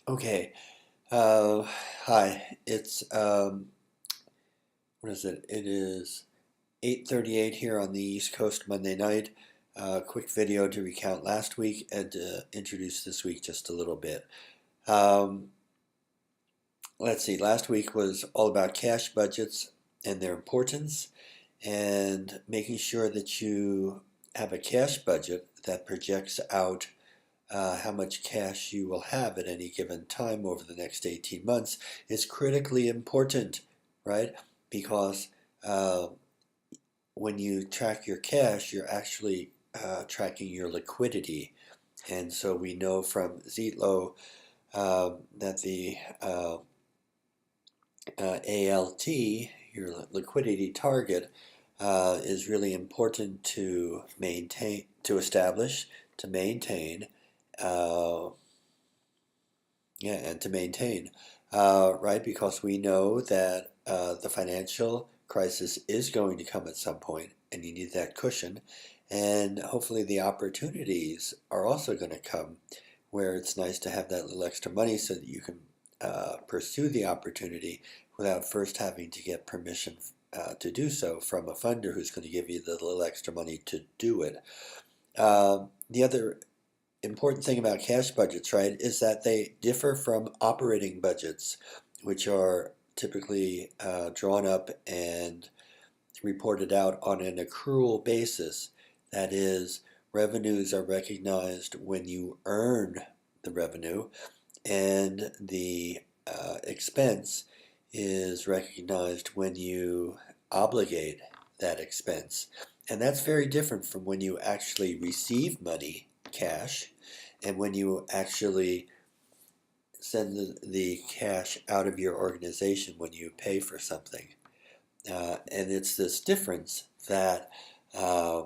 Okay. Uh, Hi. It's what is it? It is 8:38 here on the East Coast Monday night. Quick video to recount last week and to introduce this week just a little bit. Um, let's see. Last week was all about cash budgets and their importance, and making sure that you have a cash budget that projects out how much cash you will have at any given time over the next 18 months is critically important, right? Because uh, when you track your cash, you're actually tracking your liquidity. And so we know from Zietlow that the ALT, your liquidity target, is really important to maintain, to establish, to maintain, uh, yeah, and to maintain, right? Because we know that the financial crisis is going to come at some point, and you need that cushion. And hopefully, the opportunities are also going to come where it's nice to have that little extra money so that you can pursue the opportunity without first having to get permission to do so from a funder who's going to give you the little extra money to do it. The other important thing about cash budgets, right, is that they differ from operating budgets, which are typically drawn up and reported out on an accrual basis. That is, revenues are recognized when you earn the revenue, and the expense is recognized when you obligate that expense. And that's very different from when you actually receive money, cash, and when you actually send the cash out of your organization when you pay for something. And it's this difference that uh,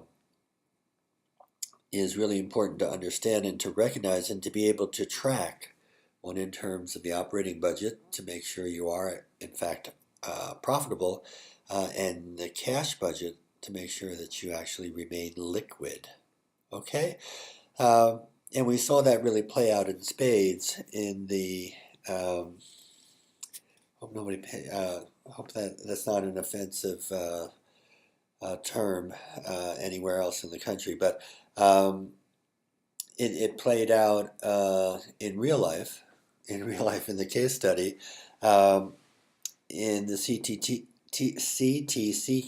is really important to understand and to recognize and to be able to track. One, in terms of the operating budget to make sure you are, in fact, profitable, and the cash budget to make sure that you actually remain liquid. Okay? Um, and we saw that really play out in spades in the. Hope nobody pay, hope that that's not an offensive term anywhere else in the country, but um, it played out in real life, in the case study, um, in the CTC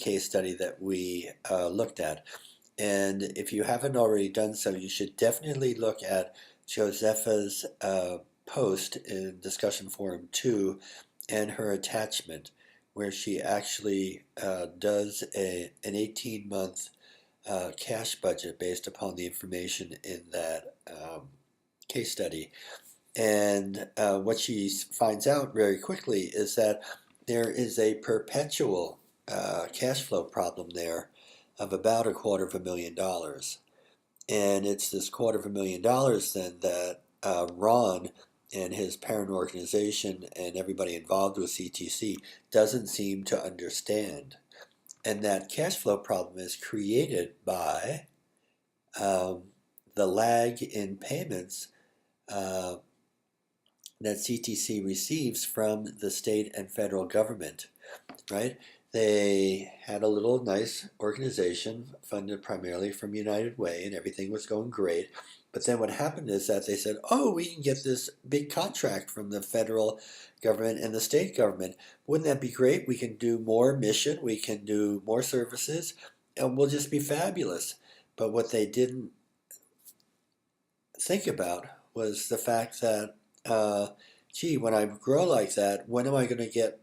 case study that we looked at. And if you haven't already done so, you should definitely look at Josepha's post in discussion forum 2 and her attachment, where she actually does an 18-month cash budget based upon the information in that case study. And what she finds out very quickly is that there is a perpetual cash flow problem there of about $250,000. And it's this $250,000 then that Ron and his parent organization and everybody involved with CTC doesn't seem to understand. And that cash flow problem is created by um, the lag in payments uh, that CTC receives from the state and federal government, right? They had a little nice organization funded primarily from United Way, and everything was going great. But then what happened is that they said, oh, we can get this big contract from the federal government and the state government. Wouldn't that be great? We can do more mission, we can do more services, and we'll just be fabulous. But what they didn't think about was the fact that, gee, when I grow like that, when am I going to get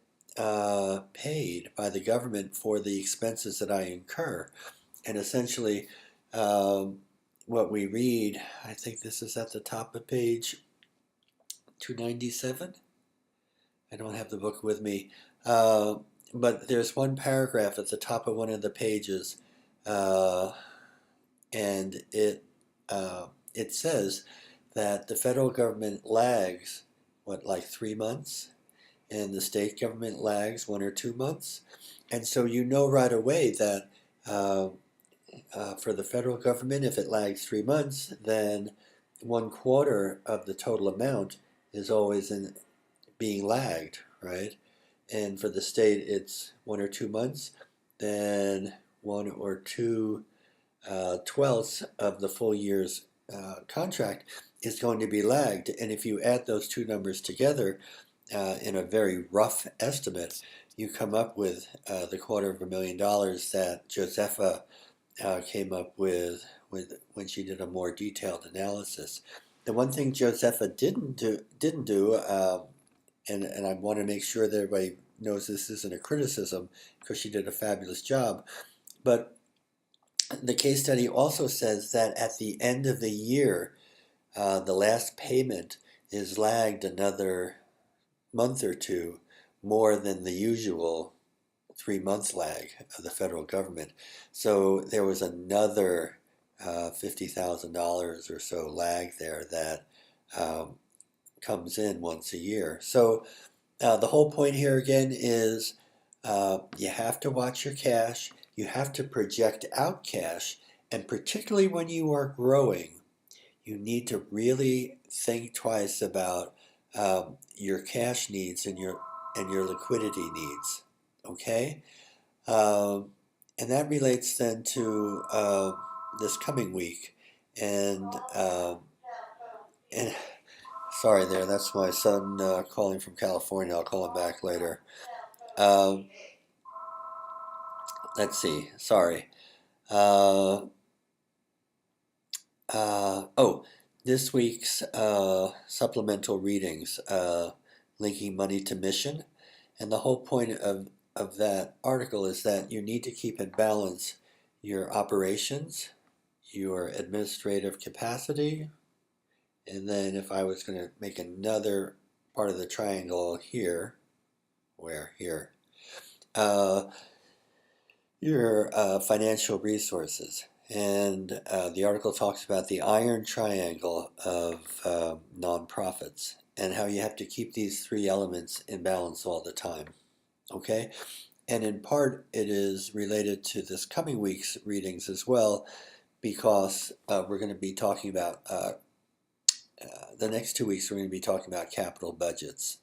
paid by the government for the expenses that I incur? And essentially, um, what we read, I think this is at the top of page 297. I don't have the book with me. Uh, but there's one paragraph at the top of one of the pages, uh, and it says that the federal government lags, what, like 3 months, and the state government lags 1 or 2 months. And so you know right away that uh, for the federal government, if it lags 3 months, then 1/4 of the total amount is always being lagged, right? And for the state, it's 1 or 2 months, then 1 or 2 twelfths of the full year's contract is going to be lagged. And if you add those two numbers together in a very rough estimate, you come up with the $250,000 that Josepha came up with when she did a more detailed analysis. The one thing Josepha didn't do, and I want to make sure that everybody knows this isn't a criticism because she did a fabulous job, but the case study also says that at the end of the year, the last payment is lagged another month or two more than the usual 3 month lag of the federal government. So there was another $50,000 or so lag there that comes in once a year. So the whole point here again is you have to watch your cash, you have to project out cash, and particularly when you are growing, you need to really think twice about your cash needs and your liquidity needs. Okay, and that relates then to this coming week, and and sorry there, that's my son calling from California. I'll call him back later. Um, let's see. Sorry. Uh, oh, this week's supplemental readings, linking money to mission. And the whole point of that article is that you need to keep in balance your operations, your administrative capacity, and then if I was going to make another part of the triangle here, where here, uh, your financial resources. And the article talks about the iron triangle of nonprofits and how you have to keep these three elements in balance all the time. Okay? And in part, it is related to this coming week's readings as well, because we're going to be talking about the next 2 weeks, we're going to be talking about capital budgets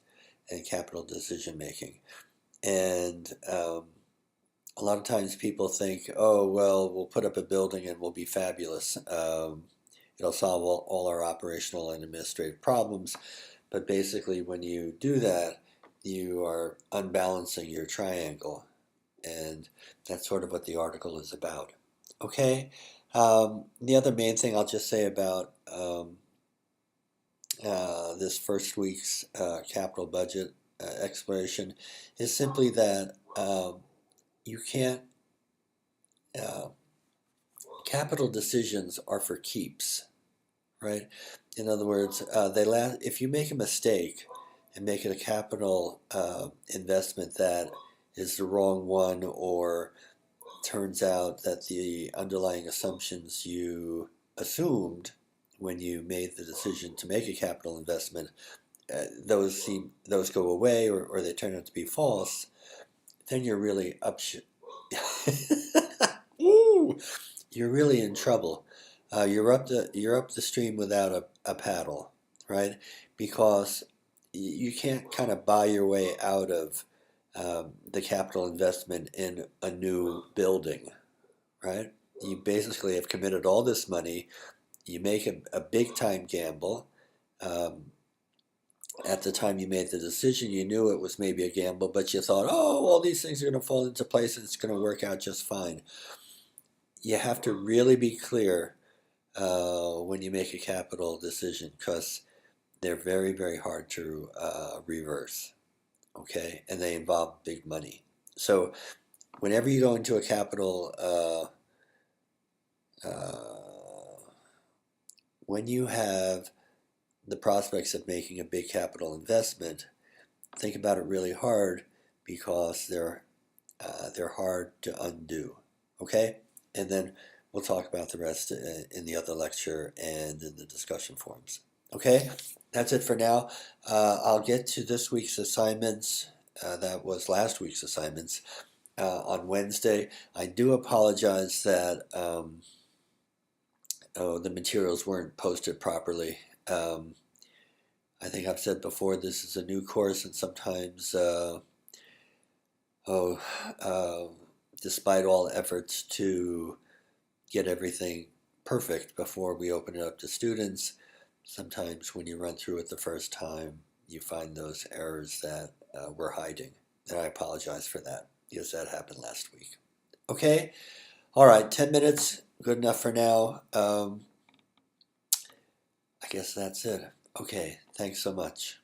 and capital decision making. And a lot of times people think, oh, well, we'll put up a building and we'll be fabulous. It'll solve all our operational and administrative problems. But basically, when you do that, you are unbalancing your triangle. And that's sort of what the article is about. Okay? The other main thing I'll just say about this first week's capital budget exploration is simply that you can't, capital decisions are for keeps, right? In other words, if you make a mistake and make it a capital investment that is the wrong one, or turns out that the underlying assumptions you assumed when you made the decision to make a capital investment, those go away, or they turn out to be false, then you're really Ooh, you're really in trouble. You're up the stream without a paddle, right? Because you can't kind of buy your way out of the capital investment in a new building, right? You basically have committed all this money. You make a big time gamble. At the time you made the decision, you knew it was maybe a gamble, but you thought, oh, all these things are going to fall into place and it's going to work out just fine. You have to really be clear when you make a capital decision, because they're very, very hard to reverse, okay? And they involve big money. So whenever you go into a capital, when you have the prospects of making a big capital investment, think about it really hard, because they're hard to undo, okay? And then we'll talk about the rest in the other lecture and in the discussion forums. Okay, that's it for now. I'll get to this week's assignments. That was last week's assignments on Wednesday. I do apologize that the materials weren't posted properly. I think I've said before, this is a new course, and sometimes, oh, uh, despite all efforts to get everything perfect before we open it up to students, sometimes when you run through it the first time, you find those errors that we're hiding. And I apologize for that because that happened last week. Okay, all right, 10 minutes, good enough for now. I guess that's it. Okay, thanks so much.